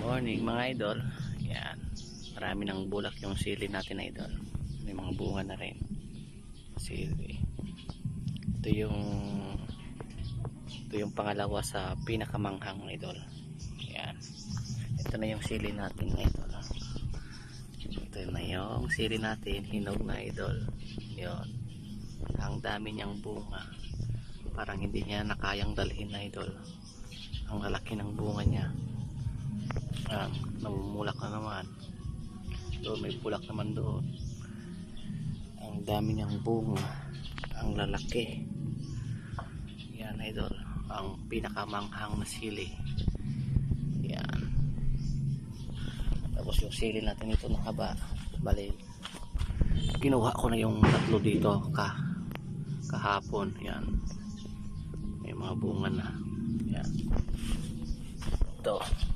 Morning mga idol. Yan. Marami ng bulak yung sili natin idol. May mga bunga na rin. Sili. Ito yung pangalawa sa pinakamanghang idol. Yan. Ito na yung sili natin idol. Ito na yung sili natin. Hinog na idol. Yun. Ang dami niyang bunga. Parang hindi niya nakayang dalhin na idol. Ang lalaki ng bunga niya. Namumulak na naman doon, may bulak naman doon. Ang dami niyang bunga, ang lalaki. Yan idol, ang pinakamanghang na sili. Yan. Tapos yung sili natin ito nakaba, bali kinuha ko na yung tatlo dito kahapon. Yan, may mga bunga na. Yan, ito